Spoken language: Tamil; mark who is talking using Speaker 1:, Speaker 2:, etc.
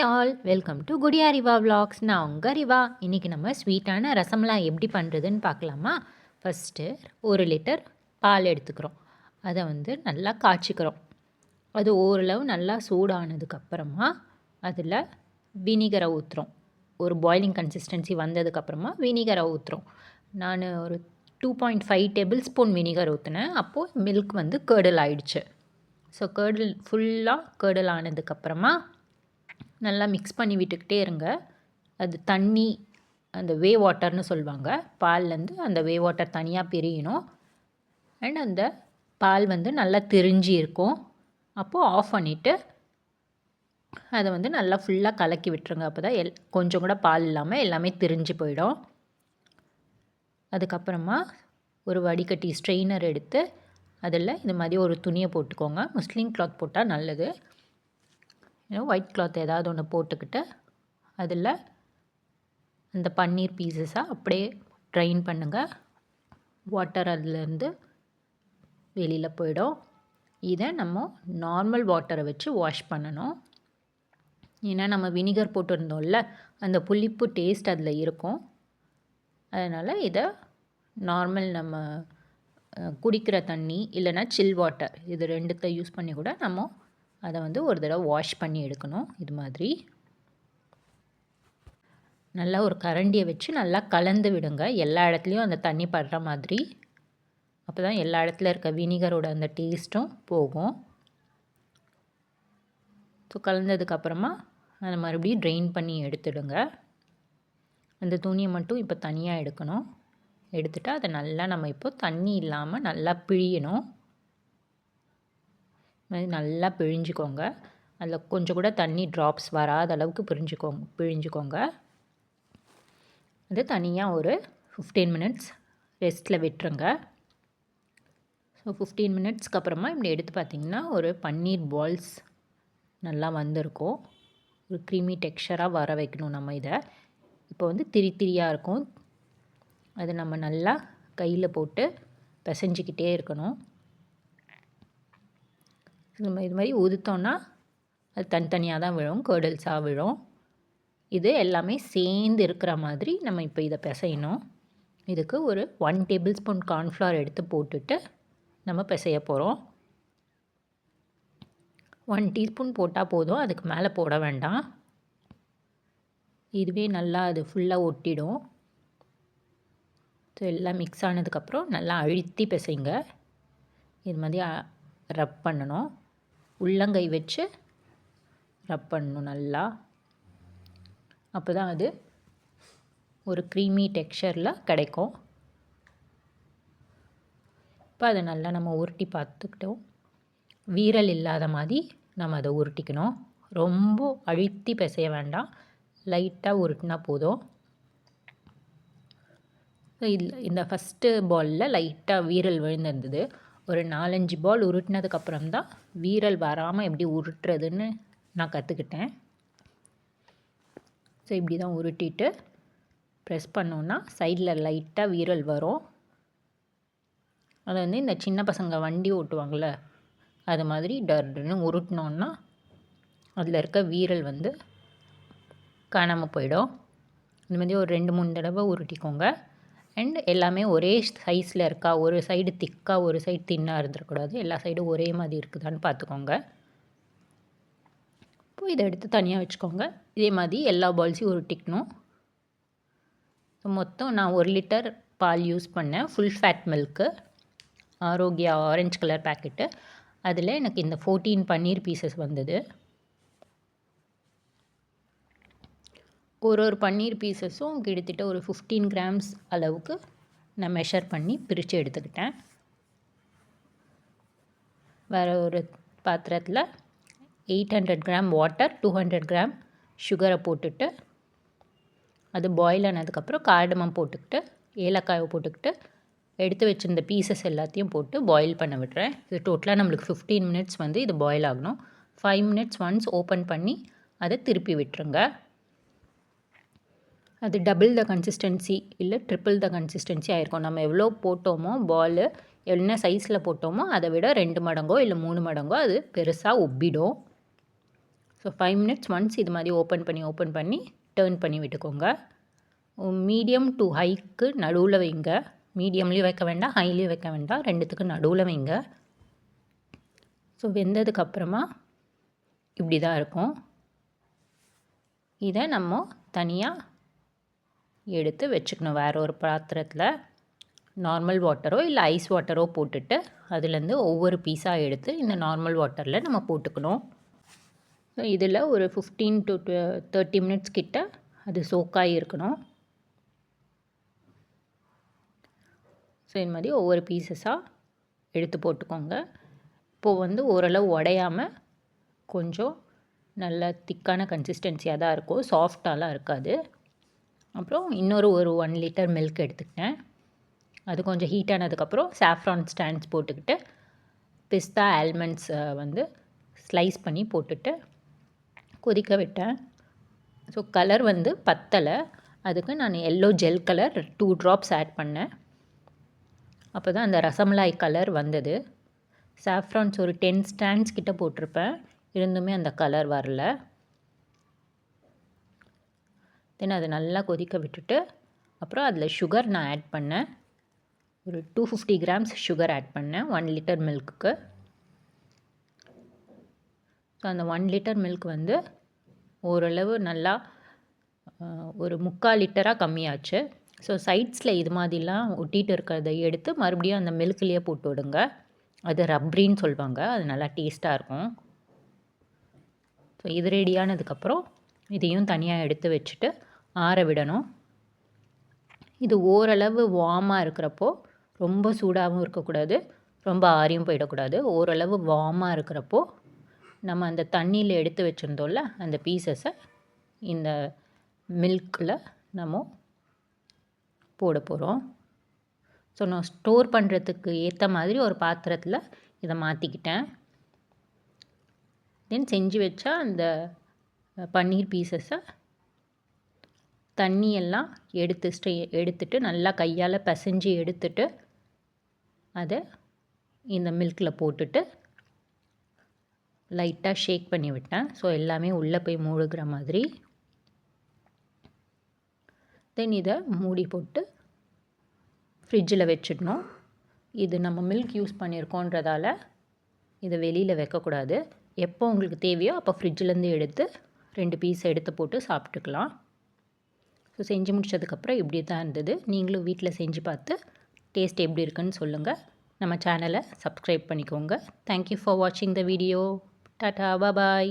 Speaker 1: Hi all, welcome to Gudiya Riva vlogs. நான் உங்கள் ரிவா. இன்றைக்கி நம்ம ஸ்வீட்டான ரசம்லாம் எப்படி பண்ணுறதுன்னு பார்க்கலாமா? ஃபஸ்ட்டு 1 லிட்டர் பால் எடுத்துக்கிறோம். அதை நல்லா காய்ச்சிக்கிறோம். அது ஓரளவு நல்லா சூடானதுக்கப்புறமா அதில் வினிகரை ஊற்றுறோம். ஒரு பாய்லிங் கன்சிஸ்டன்சி வந்ததுக்கப்புறமா வினிகரை ஊற்றுறோம். நான் ஒரு 2.5 டேபிள் ஸ்பூன் வினிகர் ஊற்றினேன். அப்போது மில்க் கேர்டில் ஆயிடுச்சு. ஸோ கேர்டில் ஃபுல்லாக கேர்டில் ஆனதுக்கப்புறமா நல்லா மிக்ஸ் பண்ணி விட்டுக்கிட்டே இருங்க. அது தண்ணி, அந்த வே வாட்டர்னு சொல்லுவாங்க, பால்லேருந்து அந்த வே வாட்டர் தனியாக பிரியணும். அண்ட் அந்த பால் நல்லா திரிஞ்சு இருக்கும். அப்போது ஆஃப் பண்ணிவிட்டு அதை நல்லா ஃபுல்லாக கலக்கி விட்டுருங்க. அப்போ தான் கொஞ்சம் கூட பால் இல்லாமல் எல்லாமே திரிஞ்சு போயிடும். அதுக்கப்புறமா ஒரு வடிகட்டி ஸ்ட்ரெயினர் எடுத்து அதில் இது மாதிரி ஒரு துணியை போட்டுக்கோங்க. முஸ்லீம் கிளாத் போட்டால் நல்லது. ஒயிட் கிளாத் ஏதாவது ஒன்று போட்டுக்கிட்டு அதில் அந்த பன்னீர் பீசஸாக அப்படியே ட்ரைன் பண்ணுங்கள். வாட்டர் அதுலேருந்து வெளியில் போயிடும். இதை நம்ம நார்மல் வாட்டரை வச்சு வாஷ் பண்ணணும். ஏன்னா நம்ம வினிகர் போட்டிருந்தோம்ல, அந்த புளிப்பு டேஸ்ட் அதில் இருக்கும். அதனால் இதை நார்மல் நம்ம குடிக்கிற தண்ணி இல்லைன்னா சில் வாட்டர், இது ரெண்டுத்தை யூஸ் பண்ணி கூட நம்ம அதை ஒரு தடவை வாஷ் பண்ணி எடுக்கணும். இது மாதிரி நல்லா ஒரு கரண்டியை வச்சு நல்லா கலந்து விடுங்க. எல்லா இடத்துலையும் அந்த தண்ணி படுற மாதிரி. அப்போ தான் எல்லா இடத்துல இருக்க வினிகரோட அந்த டேஸ்ட்டும் போகும். ஸோ கலந்ததுக்கப்புறமா அதை மறுபடியும் ட்ரெயின் பண்ணி எடுத்துடுங்க. அந்த துணியை மட்டும் இப்போ தனியாக எடுக்கணும். எடுத்துகிட்டு அதை நல்லா நம்ம இப்போ தண்ணி இல்லாமல் நல்லா பிழியணும். நல்லா பிழிஞ்சிக்கோங்க. அதில் கொஞ்சம் கூட தண்ணி ட்ராப்ஸ் வராத அளவுக்கு பிழிஞ்சிக்கோங்க. அது தனியாக ஒரு 15 மினிட்ஸ் ரெஸ்ட்டில் விட்டுருங்க. ஸோ 15 மினிட்ஸ்க்கு அப்புறமா இப்படி எடுத்து பார்த்திங்கன்னா ஒரு பன்னீர் பால்ஸ் நல்லா வந்திருக்கும். ஒரு க்ரீமி டெக்ஸ்சராக வர வைக்கணும் நம்ம இதை. இப்போ திரியாக இருக்கும். அது நம்ம நல்லா கையில் போட்டு பிசைஞ்சிக்கிட்டே இருக்கணும். நம்ம இது மாதிரி ஊற்றிட்டோன்னா அது தனித்தனியாக தான் விழும், கேர்டல்ஸாக விழும். இது எல்லாமே சேர்ந்து இருக்கிற மாதிரி நம்ம இப்போ இதை பிசையணும். இதுக்கு ஒரு 1 டேபிள் ஸ்பூன் கார்ன்ஃப்ளவர் எடுத்து போட்டுட்டு நம்ம பிசைய போகிறோம். 1 டீஸ்பூன் போட்டால் போதும், அதுக்கு மேலே போட வேண்டாம். இதுவே நல்லா அது ஃபுல்லாக ஒட்டிடும். ஸோ எல்லாம் மிக்ஸ் ஆனதுக்கப்புறம் நல்லா அழுத்தி பிசைங்க. இது மாதிரி ரப் பண்ணணும். உள்ளங்கை வச்சு ரப் பண்ணணும் நல்லா. அப்போ தான் அது ஒரு க்ரீமி டெக்ஸ்சரில் கிடைக்கும். இப்போ அதை நல்லா நம்ம உருட்டி பார்த்துக்கிட்டோம். வீரல் இல்லாத மாதிரி நம்ம அதை உருட்டிக்கணும். ரொம்ப அழுத்தி பிசைய வேண்டாம், லைட்டாக உருட்டினா போதும். இந்த ஃபஸ்ட்டு பாலில் லைட்டாக வீரல் விழுந்திருந்தது. ஒரு 4-5 பால் உருட்டினதுக்கப்புறம் தான் வீரல் வராமல் எப்படி உருட்டுறதுன்னு நான் கற்றுக்கிட்டேன். ஸோ இப்படி தான் உருட்டிட்டு ப்ரெஸ் பண்ணோன்னா சைடில் லைட்டாக வீரல் வரும். அதை இந்த சின்ன பசங்க வண்டி ஓட்டுவாங்கள்ல, அது மாதிரி டர்ன்னு உருட்டினோன்னா அதில் இருக்க வீரல் காணாமல் போயிடும். இந்த மாதிரி ஒரு 2-3 தடவை உருட்டிக்கோங்க. அண்ட் எல்லாமே ஒரே சைஸில் இருக்கா, ஒரு சைடு திக்காக ஒரு சைடு தின்னாக இருந்துடக்கூடாது. எல்லா சைடும் ஒரே மாதிரி இருக்குதான்னு பார்த்துக்கோங்க. இப்போது இதை எடுத்து தனியாக வச்சுக்கோங்க. இதே மாதிரி எல்லா பால்ஸையும் உருட்டிக்கணும். மொத்தம் நான் 1 லிட்டர் பால் யூஸ் பண்ணேன். Full fat milk, Arokya orange colour packet. அதில் எனக்கு இந்த 14 பன்னீர் பீசஸ் வந்தது. ஒரு பன்னீர் பீசஸும் கிட்டத்தட்ட ஒரு 15 கிராம்ஸ் அளவுக்கு நான் மெஷர் பண்ணி பிரித்து எடுத்துக்கிட்டேன். வேறு ஒரு பாத்திரத்தில் 800 கிராம் வாட்டர், 200 கிராம் சுகரை போட்டுட்டு அது பாயில் ஆனதுக்கப்புறம் கார்டமம் போட்டுக்கிட்டு ஏலக்காயை போட்டுக்கிட்டு எடுத்து வச்சுருந்த பீசஸ் எல்லாத்தையும் போட்டு பாயில் பண்ண விடுறேன். இது டோட்டலாக நம்மளுக்கு 15 மினிட்ஸ் இது பாயில் ஆகணும். 5 மினிட்ஸ் ஒன்ஸ் ஓப்பன் பண்ணி அதை திருப்பி விட்டுருங்க. அது டபுள் த கன்சிஸ்டன்சி இல்லை ட்ரிபிள் த கன்சிஸ்டன்சி ஆகிருக்கும். நம்ம எவ்வளோ போட்டோமோ பால், என்ன சைஸில் போட்டோமோ அதை விட 2 மடங்கோ இல்லை 3 மடங்கோ அது பெருசாக உப்பிடும். ஸோ 5 மினிட்ஸ் ஒன்ஸ் இது மாதிரி ஓப்பன் பண்ணி டர்ன் பண்ணி விட்டுக்கோங்க. மீடியம் டு ஹைக்கு நடுவில் வைங்க. மீடியம்லேயும் வைக்க வேண்டாம், ஹைலேயும் வைக்க வேண்டாம், ரெண்டுத்துக்கும் நடுவில் வைங்க. ஸோ வெந்ததுக்கப்புறமா இப்படி தான் இருக்கும். இதை நம்ம தனியாக எடுத்து வச்சுக்கணும். வேறு ஒரு பாத்திரத்தில் நார்மல் வாட்டரோ இல்லை ஐஸ் வாட்டரோ போட்டுட்டு அதுலேருந்து ஒவ்வொரு பீஸாக எடுத்து இந்த நார்மல் வாட்டரில் நம்ம போட்டுக்கணும். ஸோ இதில் ஒரு 15 to 30 மினிட்ஸ் கிட்ட அது சோக்காகி இருக்கணும். ஸோ இது மாதிரி ஒவ்வொரு பீசஸாக எடுத்து போட்டுக்கோங்க. இப்போது ஓரளவு உடையாமல் கொஞ்சம் நல்ல திக்கான கன்சிஸ்டன்சியாக தான் இருக்கும், சாஃப்டாலாம் இருக்காது. அப்புறம் இன்னொரு 1 லிட்டர் மில்க் எடுத்துக்கிட்டேன். அது கொஞ்சம் ஹீட் ஆனதுக்கப்புறம் சாஃப்ரான் ஸ்டாண்ட்ஸ் போட்டுக்கிட்டு பிஸ்தா ஆல்மண்ட்ஸை ஸ்லைஸ் பண்ணி போட்டுட்டு கொதிக்க விட்டேன். ஸோ கலர் பத்தலை, அதுக்கு நான் yellow gel colour 2 drops add பண்ணேன். அப்போ தான் அந்த ரசமலாய் கலர் வந்தது. சாஃப்ரான்ஸ் ஒரு 10 ஸ்டாண்ட்ஸ் கிட்ட போட்டிருப்பேன், இருந்துமே அந்த கலர் வரல. தென் அதை நல்லா கொதிக்க விட்டுட்டு அப்புறம் அதில் சுகர் நான் ஆட் பண்ணேன். ஒரு 250 கிராம்ஸ் சுகர் ஆட் பண்ணேன் 1 லிட்டர் மில்க்குக்கு. ஸோ அந்த 1 லிட்டர் மில்க் ஓரளவு நல்லா ஒரு 3/4 லிட்டராக கம்மியாச்சு. ஸோ சைட்ஸில் இது மாதிரிலாம் ஒட்டிகிட்டு இருக்கிறத எடுத்து மறுபடியும் அந்த மில்க்லேயே போட்டு விடுங்க. அது ரப்ரின்னு சொல்லுவாங்க, அது நல்லா டேஸ்ட்டாக இருக்கும். ஸோ இது ரெடியானதுக்கப்புறம் இதையும் தனியாக எடுத்து வச்சுட்டு ஆற விடணும். இது ஓரளவு வார்மாக இருக்கிறப்போ, ரொம்ப சூடாகவும் இருக்கக்கூடாது, ரொம்ப ஆறியும் போயிடக்கூடாது. ஓரளவு வார்மாக இருக்கிறப்போ நம்ம அந்த தண்ணியில் எடுத்து வச்சுருந்தோம்ல அந்த பீசஸை இந்த மில்கில் நம்ம போட போகிறோம். ஸோ நான் ஸ்டோர் பண்ணுறதுக்கு ஏற்ற மாதிரி ஒரு பாத்திரத்தில் இதை மாற்றிக்கிட்டேன். தென் செஞ்சு வச்சா அந்த பன்னீர் பீசஸை தண்ணியெல்லாம் எடுத்துட்டு நல்லா கையால் பிசைஞ்சு எடுத்துட்டு அதை இந்த மில்கில் போட்டுட்டு லைட்டாக ஷேக் பண்ணி விட்டேன். ஸோ எல்லாமே உள்ளே போய் மூழ்கிற மாதிரி. தென் இதை மூடி போட்டு ஃப்ரிட்ஜில் வச்சிடணும். இது நம்ம மில்க் யூஸ் பண்ணியிருக்கோன்றதால இதை வெளியில் வைக்கக்கூடாது. எப்போ உங்களுக்கு தேவையோ அப்போ ஃப்ரிட்ஜிலேருந்து எடுத்து 2 பீஸ் எடுத்து போட்டு சாப்பிட்டுக்கலாம். ஸோ செஞ்சு முடிச்சதுக்கப்புறம் இப்படி தான் இருந்தது. நீங்களும் வீட்டில் செஞ்சு பார்த்து டேஸ்ட் எப்படி இருக்குன்னு சொல்லுங்கள். நம்ம சேனலை சப்ஸ்கிரைப் பண்ணிக்கோங்க. தேங்க்யூ ஃபார் வாட்சிங் த வீடியோ. டாடா, பாய்.